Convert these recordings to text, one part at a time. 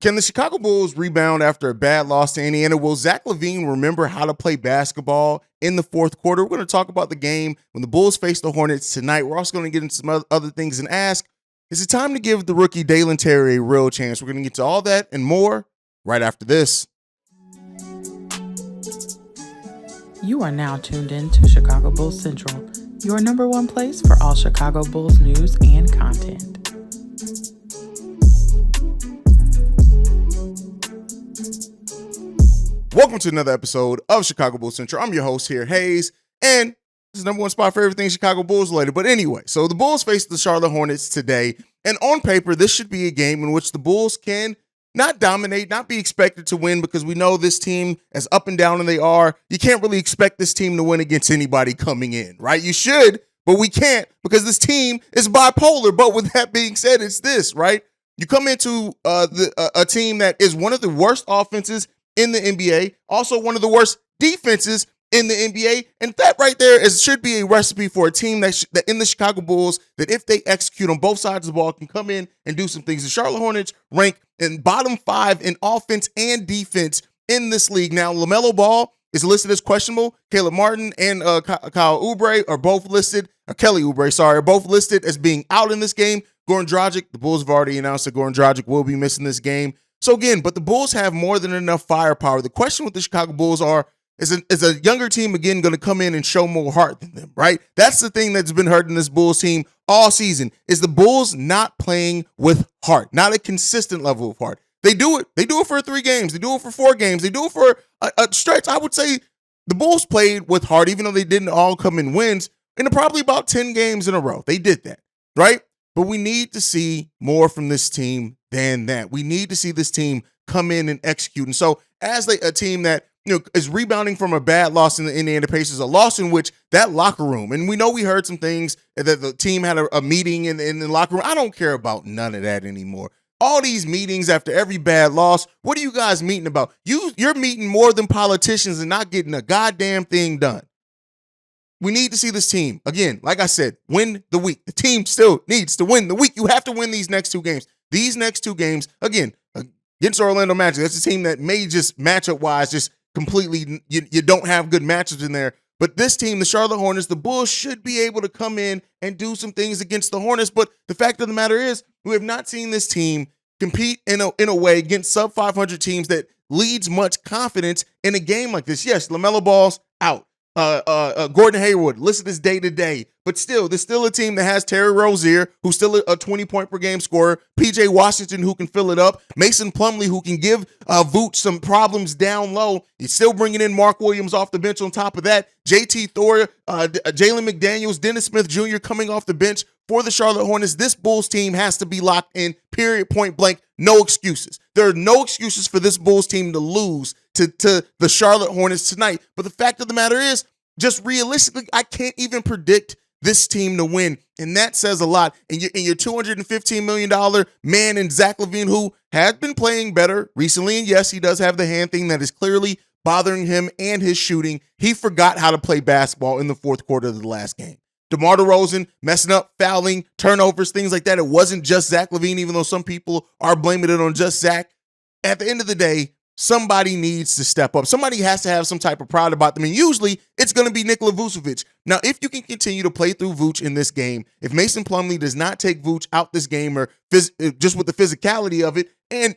Can the Chicago Bulls rebound after a bad loss to Indiana? Will Zach LaVine remember how to play basketball in the fourth quarter? We're going to talk about the game when the Bulls face the Hornets tonight. We're also going to get into some other things and ask, is it time to give the rookie Dalen Terry a real chance? We're going to get to all that and more right after this. You are now tuned in to Chicago Bulls Central, your number one place for all Chicago Bulls news and content. Welcome to another episode of Chicago Bulls Central. I'm your host here, Haize, and this is the number one spot for everything Chicago Bulls related. But anyway, so the Bulls face the Charlotte Hornets today, and on paper, this should be a game in which the Bulls can not dominate, not be expected to win, because we know this team, as up and down as they are, you can't really expect this team to win against anybody coming in, right? You should, but we can't, because this team is bipolar. But with that being said, it's this, right? You come into a team that is one of the worst offenses in the NBA, also one of the worst defenses in the NBA, and that right there should be a recipe for a team that in the Chicago Bulls, that if they execute on both sides of the ball, can come in and do some things. The Charlotte Hornets rank in bottom 5 in offense and defense in this league. Now, LaMelo Ball is listed as questionable. Caleb Martin and Kyle Oubre are both listed, or Kelly Oubre, sorry, are both listed as being out in this game. Goran Dragic, the Bulls have already announced that Goran Dragic will be missing this game. So again, but the Bulls have more than enough firepower. The question with the Chicago Bulls is a younger team, again, going to come in and show more heart than them, right? That's the thing that's been hurting this Bulls team all season, is the Bulls not playing with heart, not a consistent level of heart. They do it. They do it for 3 games. They do it for 4 games. They do it for a stretch. I would say the Bulls played with heart, even though they didn't all come in wins, in probably about 10 games in a row. They did that, right? But we need to see more from this team than that. We need to see this team come in and execute. And so as a team that is rebounding from a bad loss in the Indiana Pacers, a loss in which that locker room, and we know we heard some things that the team had a meeting in the locker room. I don't care about none of that anymore. All these meetings after every bad loss, what are you guys meeting about? You're meeting more than politicians and not getting a goddamn thing done. We need to see this team, again, like I said, win the week. The team still needs to win the week. You have to win these next 2 games. These next 2 games, again, against Orlando Magic, that's a team that may just matchup-wise just completely, you don't have good matchups in there. But this team, the Charlotte Hornets, the Bulls should be able to come in and do some things against the Hornets. But the fact of the matter is, we have not seen this team compete in a way against sub-500 teams that leads much confidence in a game like this. Yes, LaMelo Ball's out. Gordon Hayward listed as day-to-day, but still, there's still a team that has Terry Rozier, who's still a 20-point-per-game scorer, PJ Washington, who can fill it up, Mason Plumlee, who can give Vooch some problems down low. He's still bringing in Mark Williams off the bench on top of that. JT Thor, Jalen McDaniels, Dennis Smith Jr. coming off the bench for the Charlotte Hornets. This Bulls team has to be locked in, period, point blank, no excuses. There are no excuses for this Bulls team to lose to the Charlotte Hornets tonight. But the fact of the matter is, just realistically, I can't even predict this team to win. And that says a lot. And your $215 million man in Zach LaVine, who has been playing better recently. And yes, he does have the hand thing that is clearly bothering him and his shooting. He forgot how to play basketball in the fourth quarter of the last game. DeMar DeRozan messing up, fouling, turnovers, things like that. It wasn't just Zach LaVine, even though some people are blaming it on just Zach. At the end of the day, somebody needs to step up. Somebody has to have some type of pride about them. And usually it's going to be Nikola Vucevic. Now, if you can continue to play through Vooch in this game, if Mason Plumlee does not take Vooch out this game, or just with the physicality of it, and,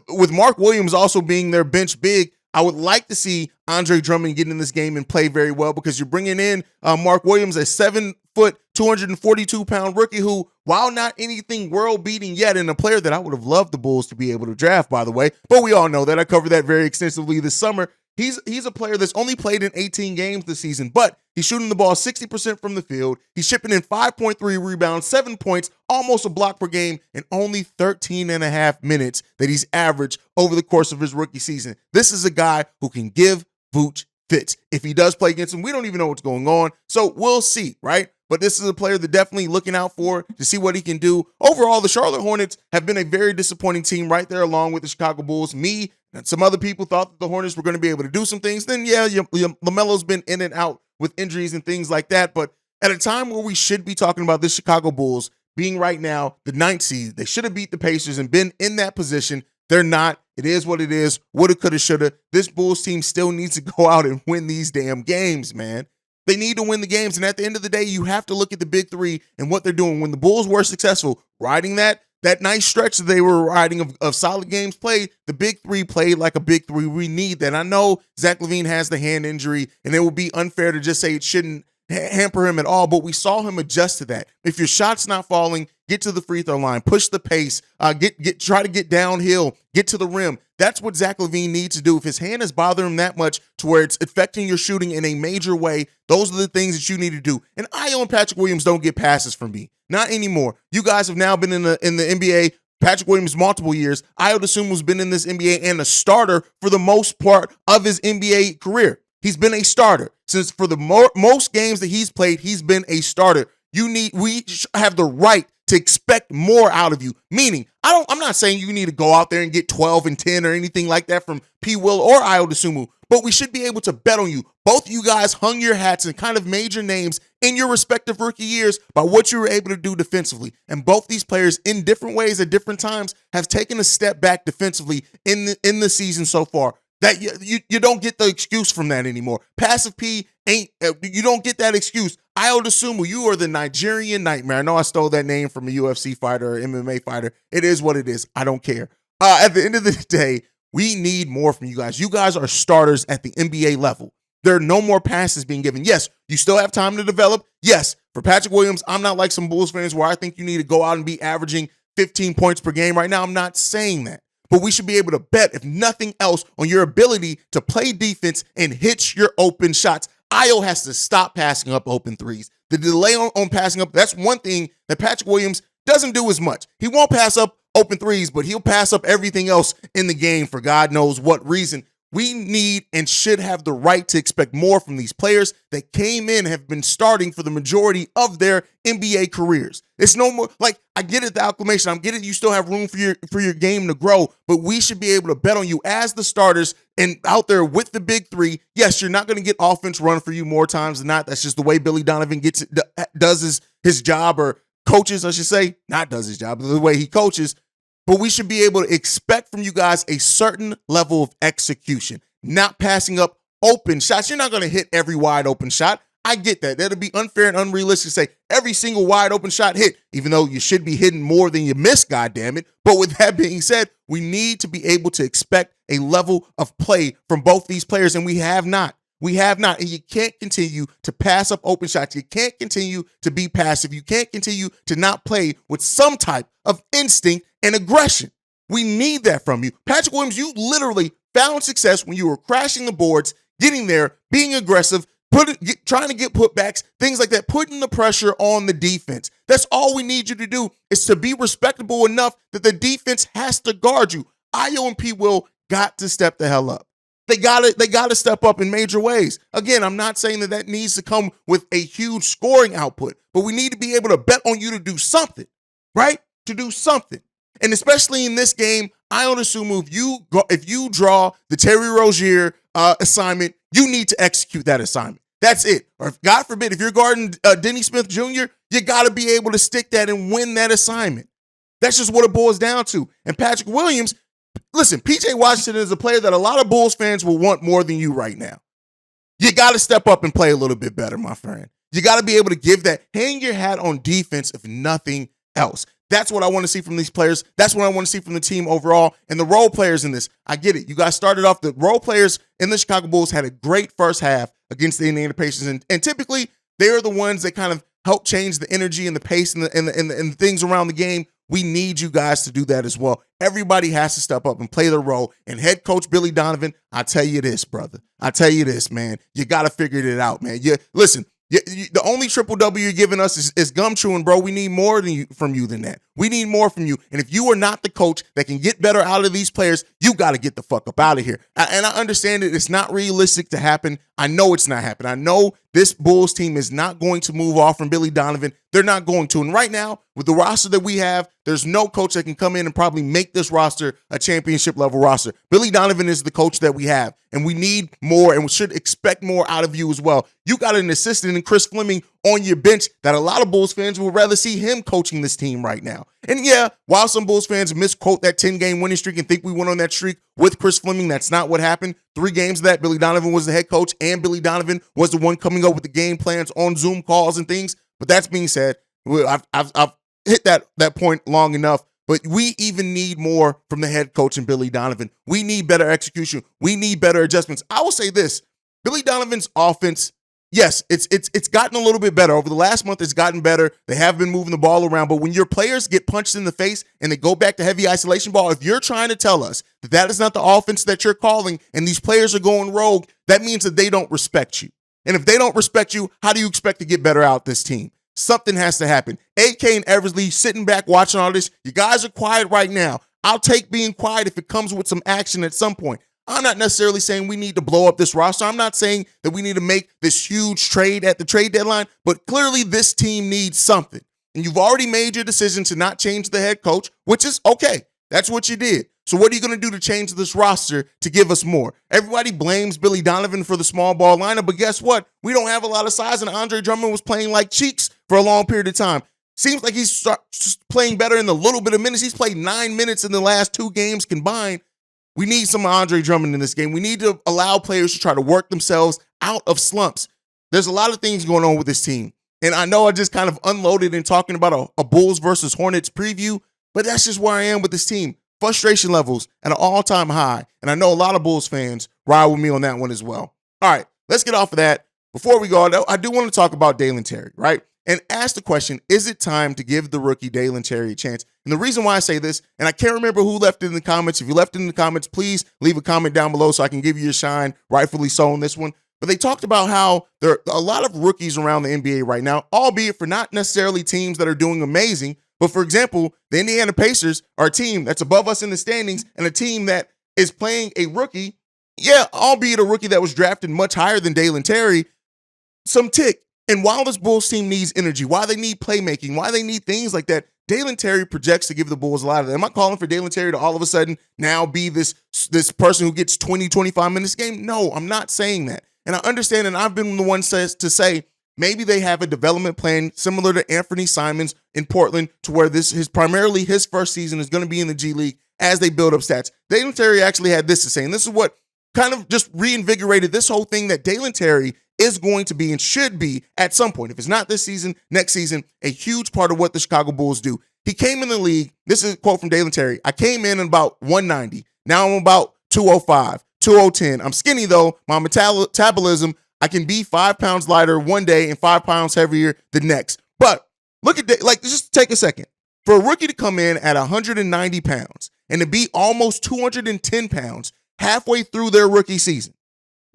with Mark Williams also being their bench big, I would like to see Andre Drummond get in this game and play very well, because you're bringing in Mark Williams, a 7-foot, 242-pound rookie who, while not anything world-beating yet, and a player that I would have loved the Bulls to be able to draft, by the way, but we all know that. I covered that very extensively this summer. He's a player that's only played in 18 games this season, but he's shooting the ball 60% from the field. He's shipping in 5.3 rebounds, 7 points, almost a block per game, and only 13 and a half minutes that he's averaged over the course of his rookie season. This is a guy who can give Vooch fits. If he does play against him, we don't even know what's going on, so we'll see, right? But this is a player that definitely looking out for to see what he can do. Overall, the Charlotte Hornets have been a very disappointing team right there along with the Chicago Bulls. Me and some other people thought that the Hornets were going to be able to do some things. Then, yeah, LaMelo's been in and out with injuries and things like that. But at a time where we should be talking about the Chicago Bulls being right now the 9th seed, they should have beat the Pacers and been in that position. They're not. It is what it is. Woulda, coulda, shoulda. This Bulls team still needs to go out and win these damn games, man. They need to win the games. And at the end of the day, you have to look at the big three and what they're doing. When the Bulls were successful riding that nice stretch that they were riding of solid games played, the big three played like a big three. We need that. I know Zach LaVine has the hand injury, and it would be unfair to just say it shouldn't hamper him at all, but we saw him adjust to that. If your shot's not falling, get to the free throw line, push the pace, try to get downhill, get to the rim. That's what Zach LaVine needs to do. If his hand is bothering him that much to where it's affecting your shooting in a major way, those are the things that you need to do. And Ayo and Patrick Williams don't get passes from me. Not anymore. You guys have now been in the NBA. Patrick Williams multiple years. Ayo Dosunmu's been in this NBA and a starter for the most part of his NBA career. He's been a starter. Since for the most games that he's played, he's been a starter. We have the right to expect more out of you. Meaning, I'm not saying you need to go out there and get 12 and 10 or anything like that from P. Will or Ayo Dosunmu, but we should be able to bet on you. Both of you guys hung your hats and kind of major names in your respective rookie years by what you were able to do defensively. And both these players, in different ways at different times, have taken a step back defensively in the season so far. That you don't get the excuse from that anymore. Passive P you don't get that excuse. Ayo Dosunmu, you are the Nigerian nightmare. I know I stole that name from a UFC fighter or MMA fighter. It is what it is. I don't care. At the end of the day, we need more from you guys. You guys are starters at the NBA level. There are no more passes being given. Yes, you still have time to develop. Yes, for Patrick Williams, I'm not like some Bulls fans where I think you need to go out and be averaging 15 points per game right now. I'm not saying that. But we should be able to bet, if nothing else, on your ability to play defense and hit your open shots. Ayo has to stop passing up open threes. The delay on passing up, that's one thing that Patrick Williams doesn't do as much. He won't pass up open threes, but he'll pass up everything else in the game for God knows what reason. We need and should have the right to expect more from these players that came in and have been starting for the majority of their NBA careers. It's no more like, I get it, the acclamation. I get it. You still have room for your game to grow, but we should be able to bet on you as the starters and out there with the big three. Yes, you're not going to get offense run for you more times than not. That's just the way Billy Donovan does his job, or coaches, I should say. Not does his job, but the way he coaches. But we should be able to expect from you guys a certain level of execution, not passing up open shots. You're not going to hit every wide open shot. I get that. That'd be unfair and unrealistic to say every single wide open shot hit, even though you should be hitting more than you miss, goddammit. But with that being said, we need to be able to expect a level of play from both these players, and we have not. We have not, and you can't continue to pass up open shots. You can't continue to be passive. You can't continue to not play with some type of instinct and aggression. We need that from you. Patrick Williams, you literally found success when you were crashing the boards, getting there, being aggressive, trying to get putbacks, things like that, putting the pressure on the defense. That's all we need you to do, is to be respectable enough that the defense has to guard you. Ayo and P. Will got to step the hell up. They got to step up in major ways. Again, I'm not saying that needs to come with a huge scoring output, but we need to be able to bet on you to do something, right? To do something. And especially in this game, Ayo Dosunmu, if you draw the Terry Rozier assignment, you need to execute that assignment. That's it. Or if, God forbid, if you're guarding Denny Smith Jr., you got to be able to stick that and win that assignment. That's just what it boils down to. And Patrick Williams, listen, PJ Washington is a player that a lot of Bulls fans will want more than you right now. You got to step up and play a little bit better, my friend. You got to be able to give that, hang your hat on defense, if nothing else. That's what I want to see from these players. That's what I want to see from the team overall. And the role players in this, I get it. You guys started off, the role players in the Chicago Bulls had a great first half against the Indiana Pacers. And typically, they are the ones that kind of help change the energy and the pace and the things around the game. We need you guys to do that as well. Everybody has to step up and play their role. And head coach Billy Donovan, I tell you this, brother. I tell you this, man. You got to figure it out, man. Listen, the only triple W you're giving us is gum chewing, bro. We need more from you than that. We need more from you. And if you are not the coach that can get better out of these players, you got to get the fuck up out of here. And I understand that it's not realistic to happen. I know it's not happening. I know this Bulls team is not going to move off from Billy Donovan. They're not going to. And right now, with the roster that we have, there's no coach that can come in and probably make this roster a championship level roster. Billy Donovan is the coach that we have, and we need more and we should expect more out of you as well. You got an assistant in Chris Fleming on your bench that a lot of Bulls fans would rather see him coaching this team right now. And yeah, while some Bulls fans misquote that 10-game winning streak and think we went on that streak with Chris Fleming, that's not what happened. 3 games of that, Billy Donovan was the head coach, and Billy Donovan was the one coming up with the game plans on Zoom calls and things. But that's being said, I've hit that point long enough. But we even need more from the head coach and Billy Donovan. We need better execution. We need better adjustments. I will say this: Billy Donovan's offense, yes, it's gotten a little bit better. Over the last month, it's gotten better. They have been moving the ball around. But when your players get punched in the face and they go back to heavy isolation ball, if you're trying to tell us that that is not the offense that you're calling and these players are going rogue, that means that they don't respect you. And if they don't respect you, how do you expect to get better out this team? Something has to happen. AK and Eversley sitting back watching all this. You guys are quiet right now. I'll take being quiet if it comes with some action at some point. I'm not necessarily saying we need to blow up this roster. I'm not saying that we need to make this huge trade at the trade deadline, but clearly this team needs something. And you've already made your decision to not change the head coach, which is okay. That's what you did. So what are you going to do to change this roster to give us more? Everybody blames Billy Donovan for the small ball lineup, but guess what? We don't have a lot of size, and Andre Drummond was playing like cheeks for a long period of time. Seems like he's playing better in the little bit of minutes. He's played 9 minutes in the last 2 games combined. We need some Andre Drummond in this game. We need to allow players to try to work themselves out of slumps. There's a lot of things going on with this team. And I know I just kind of unloaded in talking about a Bulls versus Hornets preview, but that's just where I am with this team. Frustration levels at an all-time high. And I know a lot of Bulls fans ride with me on that one as well. All right, let's get off of that. Before we go, I do want to talk about Dalen Terry, right? And ask the question, is it time to give the rookie Dalen Terry a chance? And the reason why I say this, and I can't remember who left it in the comments. If you left it in the comments, please leave a comment down below so I can give you a shine, rightfully so, on this one. But they talked about how there are a lot of rookies around the NBA right now, albeit for not necessarily teams that are doing amazing. But for example, the Indiana Pacers are a team that's above us in the standings and a team that is playing a rookie, yeah, albeit a rookie that was drafted much higher than Dalen Terry, some tick. And while this Bulls team needs energy, why they need playmaking, why they need things like that, Dalen Terry projects to give the Bulls a lot of that. Am I calling for Dalen Terry to all of a sudden now be this person who gets 20, 25 minutes a game? No, I'm not saying that. And I understand, and I've been the one to say maybe they have a development plan similar to Anthony Simons in Portland, to where this is primarily his first season is going to be in the G League as they build up stats. Dalen Terry actually had this to say, and this is what kind of just reinvigorated this whole thing, that Dalen Terry is going to be and should be at some point, if it's not this season, next season, a huge part of what the Chicago Bulls do. He came in the league, this is a quote from Dalen Terry, I came in about 190. Now I'm about 205, 2010. I'm skinny though. My metabolism, I can be 5 pounds lighter one day and 5 pounds heavier the next. But look at that, like, just take a second. For a rookie to come in at 190 pounds and to be almost 210 pounds halfway through their rookie season,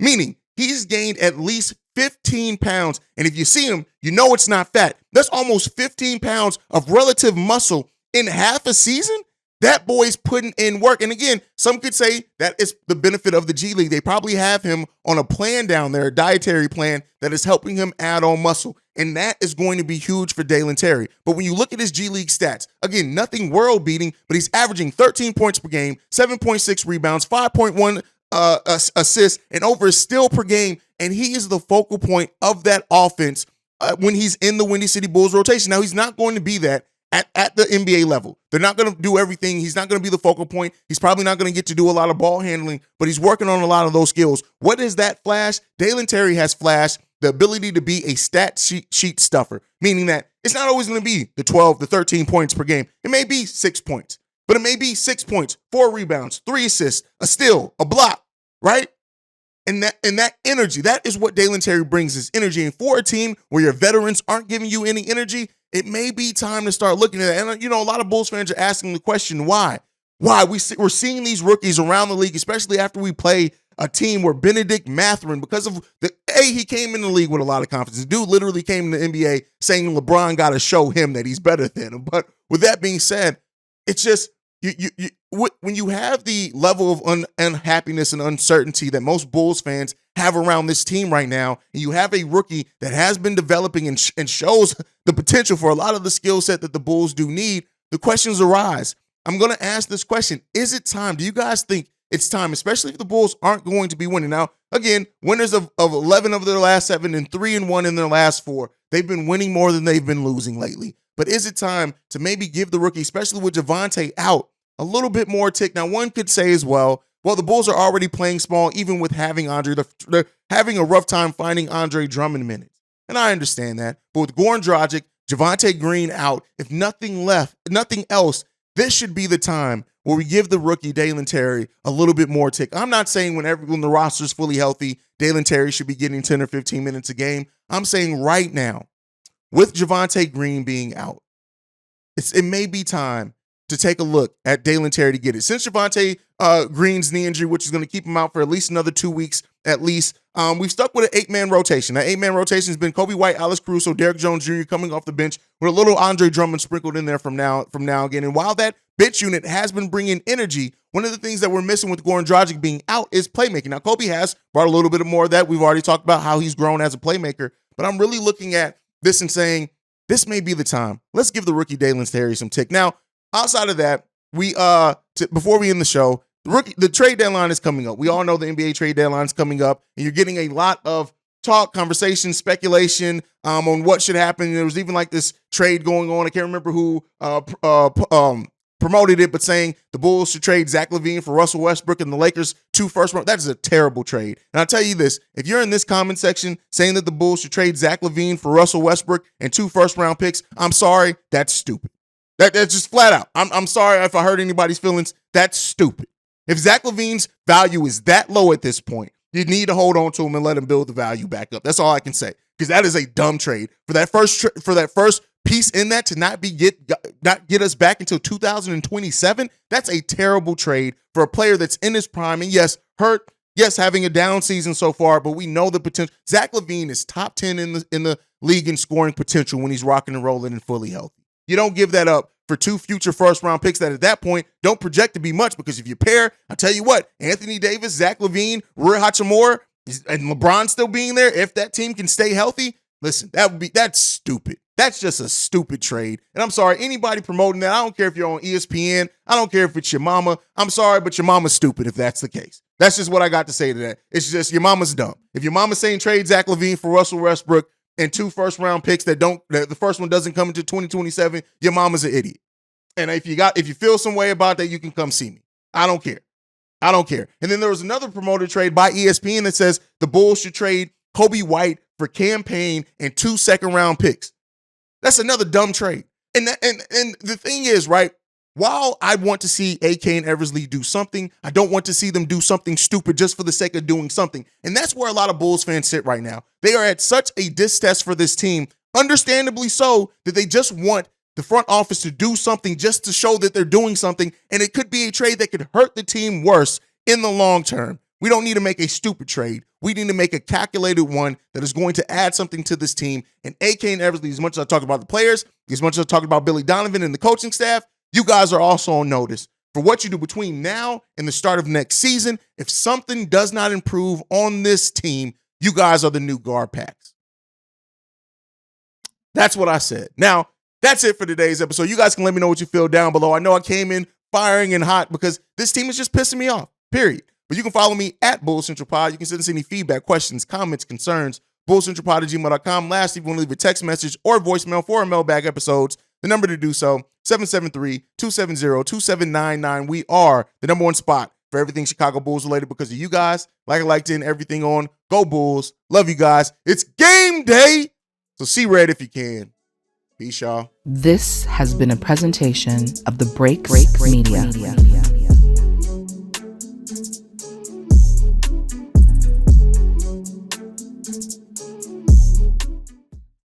meaning he's gained at least 15 pounds. And if you see him, you know it's not fat. That's almost 15 pounds of relative muscle in half a season. That boy's putting in work. And again, some could say that is the benefit of the G League. They probably have him on a plan down there, a dietary plan that is helping him add on muscle. And that is going to be huge for Dalen Terry. But when you look at his G League stats, again, nothing world beating, but he's averaging 13 points per game, 7.6 rebounds, 5.1 assists, and over a steal per game. And he is the focal point of that offense when he's in the Windy City Bulls rotation. Now, he's not going to be that at the NBA level. They're not going to do everything. He's not going to be the focal point. He's probably not going to get to do a lot of ball handling, but he's working on a lot of those skills. What is that flash? Dalen Terry has flashed the ability to be a stat sheet stuffer, meaning that it's not always going to be the 12, the 13 points per game. It may be 6 points, but it may be 6 points, 4 rebounds, 3 assists, a steal, a block, right? And that energy, that is what Dalen Terry brings, is energy. And for a team where your veterans aren't giving you any energy, it may be time to start looking at that. And, you know, a lot of Bulls fans are asking the question, why? Why? We're seeing these rookies around the league, especially after we play a team where Benedict Mathurin, because of he came in the league with a lot of confidence. The dude literally came in the NBA saying LeBron got to show him that he's better than him. But with that being said, it's just, when you have the level of unhappiness and uncertainty that most Bulls fans have around this team right now, and you have a rookie that has been developing and shows the potential for a lot of the skill set that the Bulls do need, the questions arise. I'm going to ask this question. Is it time? Do you guys think it's time, especially if the Bulls aren't going to be winning? Now, again, winners of 11 of their last 7 and 3-1 in their last 4. They've been winning more than they've been losing lately. But is it time to maybe give the rookie, especially with Javonte out, a little bit more tick? Now, one could say as well, the Bulls are already playing small, even with having Andre. They're having a rough time finding Andre Drummond minutes. And I understand that. But with Goran Dragic, Javonte Green out, if nothing else, this should be the time where we give the rookie Dalen Terry a little bit more tick. I'm not saying when the roster is fully healthy, Dalen Terry should be getting 10 or 15 minutes a game. I'm saying right now, with Javonte Green being out, it may be time to take a look at Dalen Terry to get it. Since Javonte Green's knee injury, which is going to keep him out for at least another 2 weeks at least, we've stuck with an 8-man rotation. That 8-man rotation has been Kobe White, Alex Caruso, Derrick Jones Jr. coming off the bench with a little Andre Drummond sprinkled in there from now again. And while that bench unit has been bringing energy, one of the things that we're missing with Goran Dragic being out is playmaking. Now, Kobe has brought a little bit more of that. We've already talked about how he's grown as a playmaker, but I'm really looking at this and saying, this may be the time. Let's give the rookie Dalen Terry some tick. Now, outside of that, before we end the show, the trade deadline is coming up. We all know the NBA trade deadline is coming up, and you're getting a lot of talk, conversation, speculation on what should happen. There was even like this trade going on. I can't remember who promoted it, but saying the Bulls should trade Zach LaVine for Russell Westbrook and the Lakers 2 first round. That is a terrible trade. And I'll tell you this, if you're in this comment section saying that the Bulls should trade Zach LaVine for Russell Westbrook and 2 first round picks, I'm sorry, that's stupid. That's just flat out. I'm sorry if I hurt anybody's feelings. That's stupid. If Zach LaVine's value is that low at this point, you need to hold on to him and let him build the value back up. That's all I can say, because that is a dumb trade for that first piece in that to not get us back until 2027. That's a terrible trade for a player that's in his prime and yes, hurt, yes, having a down season so far, but we know the potential. Zach LaVine is top 10 in the league in scoring potential when he's rocking and rolling and fully healthy. You don't give that up for 2 future first-round picks that at that point don't project to be much, because if you pair, I'll tell you what, Anthony Davis, Zach LaVine, Rui Hachimura, and LeBron still being there, if that team can stay healthy, listen, that's stupid. That's just a stupid trade. And I'm sorry, anybody promoting that, I don't care if you're on ESPN, I don't care if it's your mama, I'm sorry, but your mama's stupid if that's the case. That's just what I got to say to that. It's just your mama's dumb. If your mama's saying trade Zach LaVine for Russell Westbrook and 2 first-round picks that the first one doesn't come into 2027, your mama's an idiot. And if you feel some way about that, you can come see me. I don't care. And then there was another promoted trade by ESPN that says the Bulls should trade Kobe White for Cam Payne and 2 second-round picks. That's another dumb trade. And the thing is, right, while I want to see AK and Eversley do something, I don't want to see them do something stupid just for the sake of doing something. And that's where a lot of Bulls fans sit right now. They are at such a distaste for this team, understandably so, that they just want the front office to do something just to show that they're doing something. And it could be a trade that could hurt the team worse in the long term. We don't need to make a stupid trade. We need to make a calculated one that is going to add something to this team. And AK and Eversley, as much as I talk about the players, as much as I talk about Billy Donovan and the coaching staff, you guys are also on notice for what you do between now and the start of next season. If something does not improve on this team, you guys are the new guard packs. That's what I said. Now, that's it for today's episode. You guys can let me know what you feel down below. I know I came in firing and hot because this team is just pissing me off, period. But you can follow me at Bulls Central Pod. You can send us any feedback, questions, comments, concerns, bullscentralpod@gmail.com. Lastly, if you want to leave a text message or voicemail for our mailbag episodes, the number to do so, 773-270-2799. We are the number one spot for everything Chicago Bulls related because of you guys. Like I like to end everything on Go Bulls. Love you guys. It's game day. So see red if you can. Peace, y'all. This has been a presentation of the Break Media.